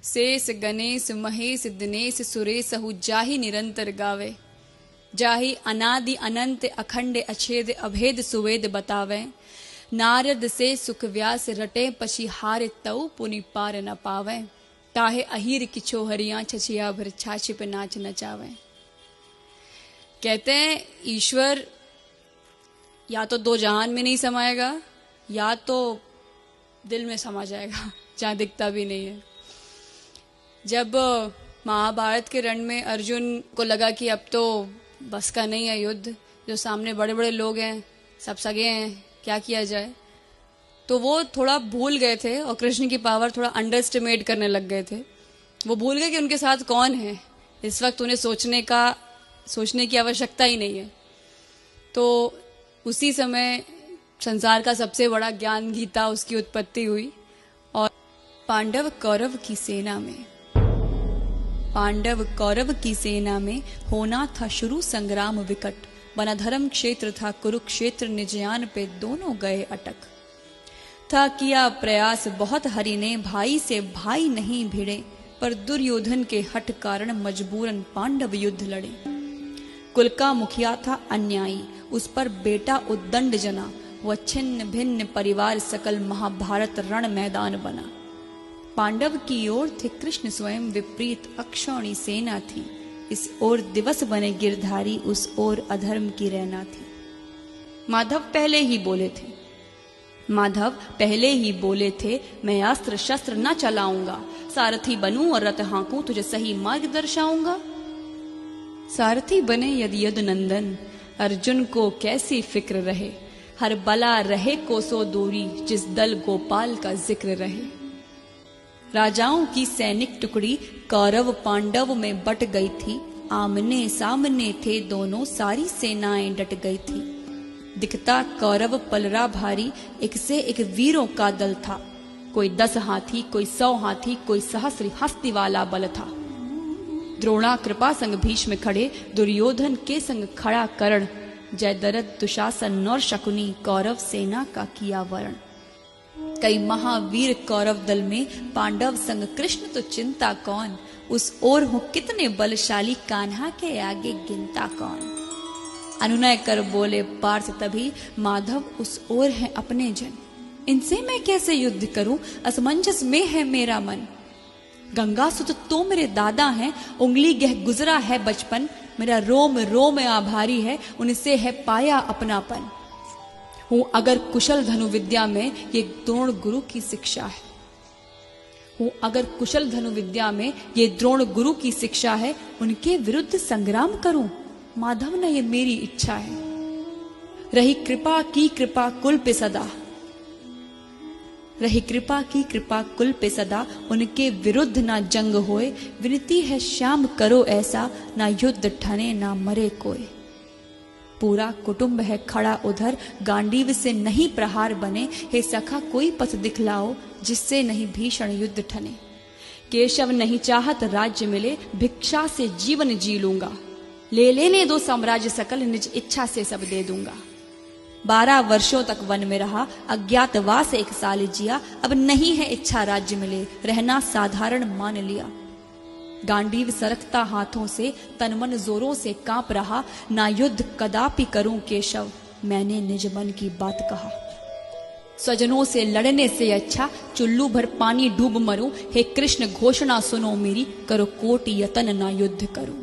शेष गणेश महेश दिनेश सुरेशहु जाहि निरंतर गावे। जाहि अनादि अनंत अखंड अछेद अभेद सुवेद बतावे। नारद से सुख व्यास रटे पशी हार तऊ पुनि पार न पावे। ताहे अहीर किछो हरिया छछिया भर छाछ पे नाच नचावे। कहते हैं ईश्वर या तो दो जहान में नहीं समाएगा या तो दिल में समा जाएगा जहां दिखता भी नहीं है। जब महाभारत के रण में अर्जुन को लगा कि अब तो बस का नहीं है युद्ध, जो सामने बड़े बड़े लोग हैं सब सगे हैं, क्या किया जाए, तो वो थोड़ा भूल गए थे और कृष्ण की पावर थोड़ा अंडरस्टिमेट करने लग गए थे। वो भूल गए कि उनके साथ कौन है। इस वक्त उन्हें सोचने की आवश्यकता ही नहीं है। तो उसी समय संसार का सबसे बड़ा ज्ञान गीता उसकी उत्पत्ति हुई। और पांडव कौरव की सेना में होना था शुरू संग्राम विकट। बना धर्म क्षेत्र था कुरुक्षेत्र, निजयान पे दोनों गए अटक। था किया प्रयास बहुत हरि ने, भाई से भाई नहीं भिड़े, पर दुर्योधन के हठ कारण मजबूरन पांडव युद्ध लड़े। कुल का मुखिया था अन्यायी, उस पर बेटा उद्दंड जना, वह छिन्न भिन्न परिवार सकल महाभारत रण मैदान बना। पांडव की ओर थे कृष्ण स्वयं, विपरीत अक्षौणी सेना थी। इस ओर दिवस बने गिरधारी, उस ओर अधर्म की रहना थी। माधव पहले ही बोले थे मैं अस्त्र शस्त्र न चलाऊंगा, सारथी बनूं और रथ हाँकूं, तुझे सही मार्ग दर्शाऊंगा। सारथी बने यदि नंदन, अर्जुन को कैसी फिक्र रहे, हर बला रहे कोसों दूरी, जिस दल गोपाल का जिक्र रहे। राजाओं की सैनिक टुकड़ी कौरव पांडव में बट गई थी, आमने सामने थे दोनों, सारी सेनाएं डट गई थी। दिखता कौरव पलरा भारी, एक से एक वीरों का दल था। कोई 10 हाथी, कोई 100 हाथी, कोई सहस्र हस्ती वाला बल था। द्रोणा कृपा संग भीष्म खड़े, दुर्योधन के संग खड़ा कर्ण, जयद्रथ दुशासन और शकुनी, कौरव सेना का किया वरण। कई महावीर कौरव दल में, पांडव संग कृष्ण तो चिंता कौन, उस ओर हो कितने बलशाली, कान्हा के आगे गिनता कौन। अनुनय कर बोले पार्थ तभी, माधव उस ओर है अपने जन, इनसे मैं कैसे युद्ध करूं, असमंजस में है मेरा मन। गंगा सुत तो मेरे दादा हैं, उंगली गह गुजरा है बचपन, मेरा रोम रोम आभारी है, उनसे है पाया अपनापन। हूं अगर कुशल धनु विद्या में, ये द्रोण गुरु की शिक्षा है। उनके विरुद्ध संग्राम करूं, माधव ने ये मेरी इच्छा है। रही कृपा की कृपा कुल पे सदा, उनके विरुद्ध ना जंग होए, विनती है श्याम करो ऐसा, ना युद्ध ठने ना मरे कोई। पूरा कुटुंब है खड़ा उधर, गांडीव से नहीं प्रहार बने, हे सखा कोई पथ दिखलाओ, जिससे नहीं भीषण युद्ध ठने। केशव नहीं चाहत राज्य मिले, भिक्षा से जीवन जी लूंगा, ले लेने दो साम्राज्य सकल, निज इच्छा से सब दे दूंगा। 12 वर्षों तक वन में रहा, अज्ञातवास 1 साल जिया, अब नहीं है इच्छा राज्य मिले, रहना साधारण मान लिया। गांडीव सरकता हाथों से, तन मन जोरों से कांप रहा, ना युद्ध कदापि करूं केशव, मैंने निज मन की बात कहा। स्वजनों से लड़ने से अच्छा, चुल्लू भर पानी डूब मरूं, हे कृष्ण घोषणा सुनो मेरी, करो कोटि यतन ना युद्ध करूं।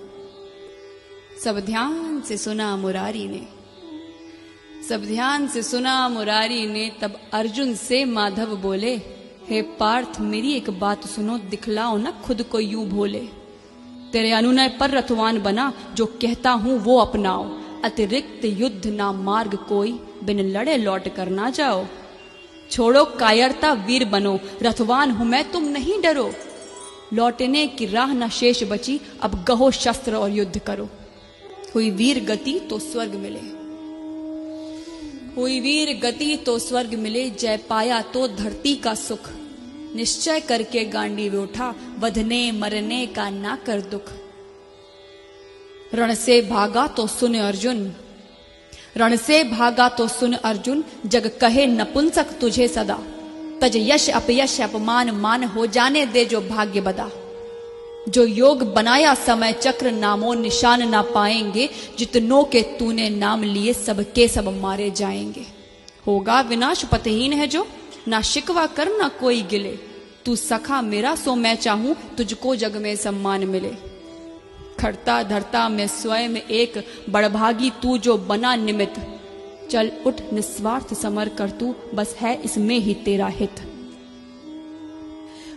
सब ध्यान से सुना मुरारी ने, तब अर्जुन से माधव बोले, हे पार्थ मेरी एक बात सुनो, दिखलाओ न खुद को यूं भोले। तेरे अनुनय पर रथवान बना, जो कहता हूं वो अपनाओ, अतिरिक्त युद्ध ना मार्ग कोई, बिन लड़े लौट कर ना जाओ। छोड़ो कायरता वीर बनो, रथवान हूं मैं तुम नहीं डरो। लौटने की राह न शेष बची, अब गहो शस्त्र और युद्ध करो। हुई वीर गति तो स्वर्ग मिले, जय पाया तो धरती का सुख। निश्चय करके गांडीव उठा, वधने मरने का ना कर दुख। रण से भागा तो सुन अर्जुन, जग कहे नपुंसक तुझे सदा। तज यश अपयश अपमान मान हो जाने दे जो भाग्य बदा। जो योग बनाया समय चक्र नामो निशान ना पाएंगे, जितनों के तूने नाम लिए सबके सब मारे जाएंगे। होगा विनाश पतहीन है जो, ना शिकवा कर ना कोई गिले। तू सखा मेरा सो मैं चाहूं, तुझको जग में सम्मान मिले। खड़ता धरता मैं स्वयं एक, बड़भागी तू जो बना निमित्त। चल उठ निस्वार्थ समर कर तू, बस है इसमें ही तेरा हित।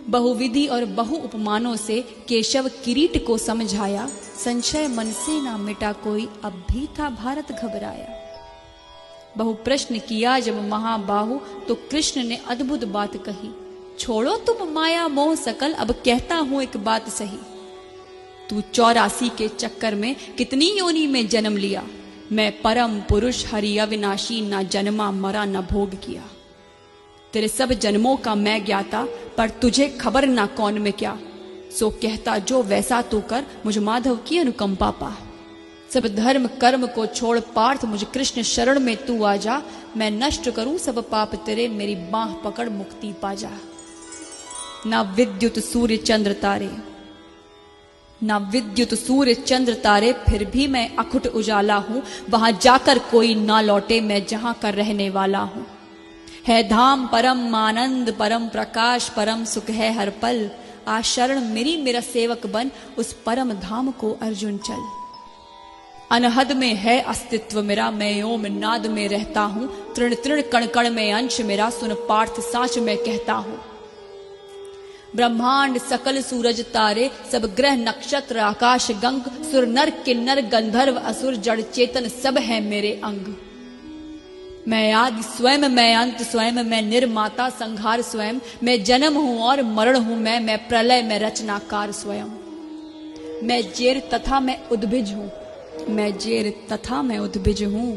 बहुविधि और बहु उपमानों से केशव किरीट को समझाया। संशय मन से ना मिटा कोई, अब भी था भारत घबराया। बहु प्रश्न किया जब महाबाहु, तो कृष्ण ने अद्भुत बात कही। छोड़ो तुम माया मोह सकल, अब कहता हूं एक बात सही। तू 84 के चक्कर में कितनी योनि में जन्म लिया। मैं परम पुरुष हरि अविनाशी, ना जन्मा मरा न भोग किया। तेरे सब जन्मों का मैं ज्ञाता, पर तुझे खबर ना कौन में क्या। सो कहता जो वैसा तू कर, मुझ माधव की अनुकंपा पा। सब धर्म कर्म को छोड़ पार्थ, मुझ कृष्ण शरण में तू आ जा। मैं नष्ट करूं सब पाप तेरे, मेरी बाह पकड़ मुक्ति पा जा। ना विद्युत सूर्य चंद्र तारे, ना विद्युत सूर्य चंद्र तारे, फिर भी मैं अखुट उजाला हूं। वहां जाकर कोई ना लौटे, मैं जहां का रहने वाला हूं। है धाम परम आनंद परम प्रकाश, परम सुख है हर पल। आ शरण मेरी मेरा सेवक बन, उस परम धाम को अर्जुन चल। अनहद में है अस्तित्व मेरा, मैं ओम नाद में रहता हूं। तृण तृण कण कण में अंश मेरा, सुन पार्थ साच में कहता हूं। ब्रह्मांड सकल सूरज तारे, सब ग्रह नक्षत्र आकाश गंग। सुर नर किन्नर गंधर्व असुर, जड़ चेतन सब है मेरे अंग। मैं आदि स्वयं मैं अंत स्वयं, मैं निर्माता संहार स्वयं। मैं जन्म हूं और मरण हूं मैं प्रलय में रचनाकार स्वयं। मैं जेर तथा मैं उद्भिज हूं, मैं जेर तथा मैं उद्भिज हूं।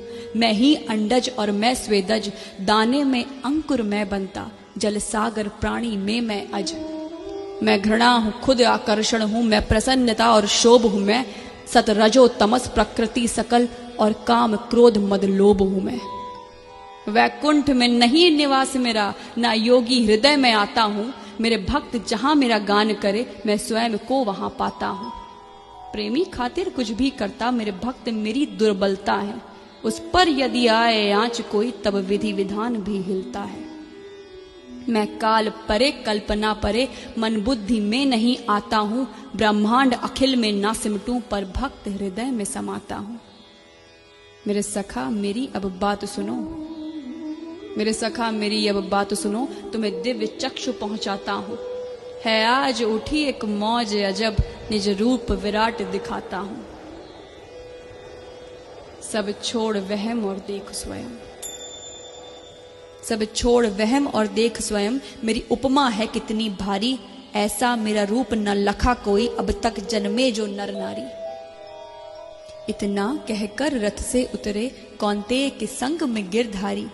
मैं ही अंडज और मैं स्वेदज, दाने में अंकुर मैं बनता। जल सागर प्राणी में मैं अज। मैं घृणा हूं खुद आकर्षण हूं, मैं प्रसन्नता और शोभ हूं मैं। सत रजो तमस प्रकृति सकल, और काम क्रोध मद लोभ हूं मैं। वैकुंठ में नहीं निवास मेरा, ना योगी हृदय में आता हूं। मेरे भक्त जहां मेरा गान करे, मैं स्वयं को वहां पाता हूं। प्रेमी खातिर कुछ भी करता, मेरे भक्त मेरी दुर्बलता है। उस पर यदि आए आंच कोई, तब विधि विधान भी हिलता है। मैं काल परे कल्पना परे, मन बुद्धि में नहीं आता हूं। ब्रह्मांड अखिल में ना सिमटूं, पर भक्त हृदय में समाता हूं। मेरे सखा मेरी अब बात सुनो, मेरे सखा मेरी अब बात सुनो। तुम्हें दिव्य चक्षु पहुंचाता हूं। है आज उठी एक मौज अजब, निज रूप विराट दिखाता हूं। सब छोड़ वहम और देख स्वयं, सब छोड़ वहम और देख स्वयं। मेरी उपमा है कितनी भारी, ऐसा मेरा रूप न लखा कोई, अब तक जन्मे जो नर नारी। इतना कहकर रथ से उतरे, कौन्तेय के संग में गिरधारी।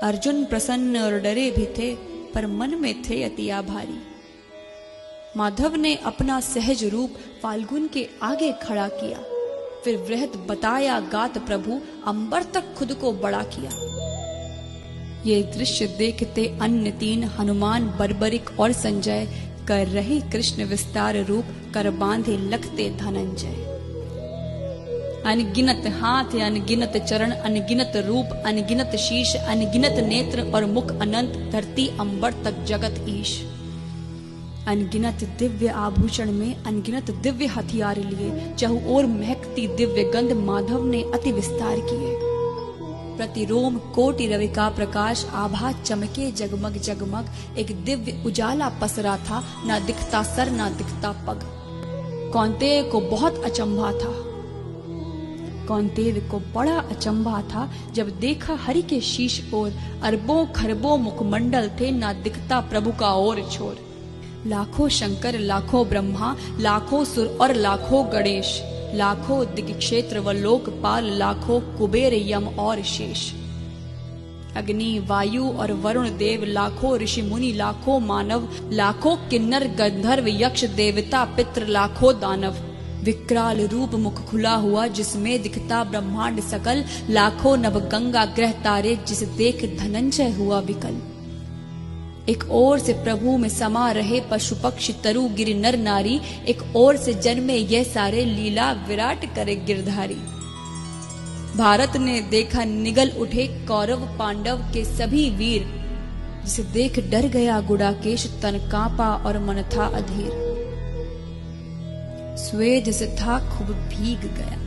अर्जुन प्रसन्न और डरे भी थे, पर मन में थे अति आभारी। माधव ने अपना सहज रूप फाल्गुन के आगे खड़ा किया। फिर वृहत बताया गात प्रभु, अंबर तक खुद को बड़ा किया। ये दृश्य देखते अन्य तीन, हनुमान बर्बरिक और संजय। कर रहे कृष्ण विस्तार रूप, कर बांधे लगते धनंजय। अनगिनत हाथ अनगिनत चरण, अनगिनत रूप अनगिनत शीश। अनगिनत नेत्र और मुख अनंत, धरती अंबर तक जगत ईश। अनगिनत दिव्य आभूषण में अनगिनत दिव्य हथियार लिए। चहु ओर महकती दिव्य गंध, माधव ने अति विस्तार किए। प्रतिरोम कोटि रवि का प्रकाश, आभा चमके जगमग जगमग। एक दिव्य उजाला पसरा था, ना दिखता सर ना दिखता पग। कौन्तेय को बहुत अचंभा था, कौन्तेय को बड़ा अचंभा था, जब देखा हरि के शीश ओर। अरबों खरबों मुखमंडल थे, ना दिखता प्रभु का और छोर। लाखों शंकर लाखों ब्रह्मा, लाखों सुर और लाखों गणेश। लाखों दिग्क्षेत्र व लोकपाल, लाखों कुबेर यम और शेष। अग्नि वायु और वरुण देव, लाखों ऋषि मुनि लाखों मानव। लाखों किन्नर गंधर्व यक्ष देवता पितृ, लाखों दानव। विकराल रूप मुख खुला हुआ, जिसमें दिखता ब्रह्मांड सकल। लाखों नव गंगा ग्रह तारे, जिस देख धनंजय हुआ विकल। एक ओर से प्रभु में समा रहे पशु पक्षी तरु गिर नर नारी, एक ओर से जन्मे यह सारे लीला विराट करे गिरधारी। भारत ने देखा निगल उठे कौरव पांडव के सभी वीर, जिसे देख डर गया गुडाकेश तन कांपा और मन था अधीर। स्वेद से था खूब भीग गया,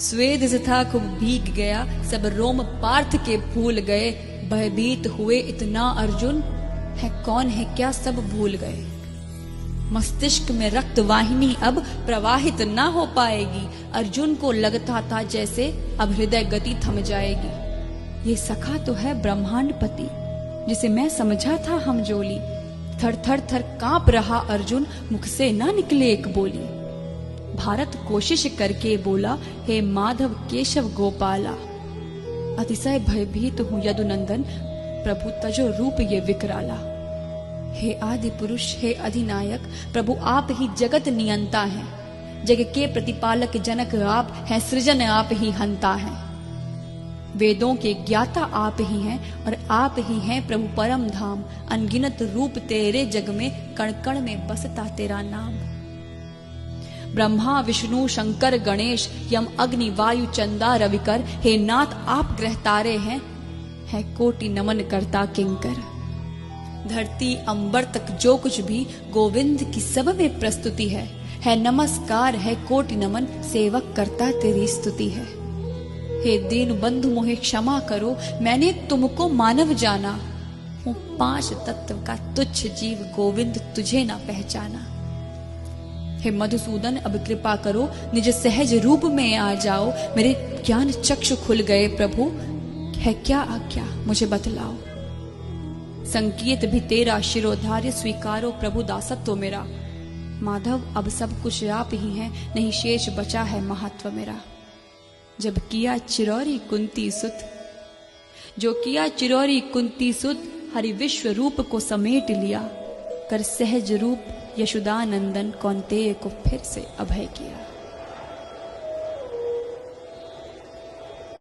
स्वेद से था खूब भीग गया, सब रोम पार्थ के फूल गए। भयभीत हुए इतना अर्जुन, है कौन है क्या सब भूल गए। मस्तिष्क में रक्त वाहिनी अब प्रवाहित ना हो पाएगी। अर्जुन को लगता था जैसे अब हृदय गति थम जाएगी। ये सखा तो है ब्रह्मांडपति, जिसे मैं समझा था हम जोली। थर थर थर कांप रहा अर्जुन, मुख से ना निकले एक बोली। भारत कोशिश करके बोला, हे माधव केशव गोपाला, अतिशय भयभीत हूं यदुनंदन, प्रभु तजो रूप ये विकराला। हे आदि पुरुष, हे अधिनायक, प्रभु आप ही जगत नियंता हैं। जग के प्रतिपालक जनक आप हैं, सृजन आप ही हंता हैं। वेदों के ज्ञाता आप ही हैं और आप ही हैं प्रभु परम धाम। अनगिनत रूप तेरे जग में, कण कण में बसता तेरा नाम। ब्रह्मा विष्णु शंकर गणेश, यम अग्नि वायु चंदा रविकर, हे नाथ आप ग्रह तारे हैं, है कोटि नमन करता किंकर। धरती अंबर तक जो कुछ भी गोविंद की सब में प्रस्तुति है नमस्कार, है कोटि नमन, सेवक करता तेरी स्तुति है। हे दीन बंधु मोहे क्षमा करो, मैंने तुमको मानव जाना, हूँ 5 तत्व का तुच्छ जीव, गोविंद तुझे ना पहचाना। हे मधुसूदन अब कृपा करो, निज सहज रूप में आ जाओ। मेरे ज्ञान चक्षु खुल गए प्रभु, है क्या आज्ञा मुझे बतलाओ। संकेत भी तेरा शिरोधार्य, स्वीकारो प्रभु दासत्व मेरा। माधव अब सब कुछ आप ही हैं, नहीं शेष बचा है महत्व मेरा। जब किया चिरौरी कुंती सुत, जो किया चिरौरी कुंती सुत, हरि विश्व रूप को समेट लिया। कर सहज रूप यशोदानंदन, कौन्तेय को फिर से अभय किया।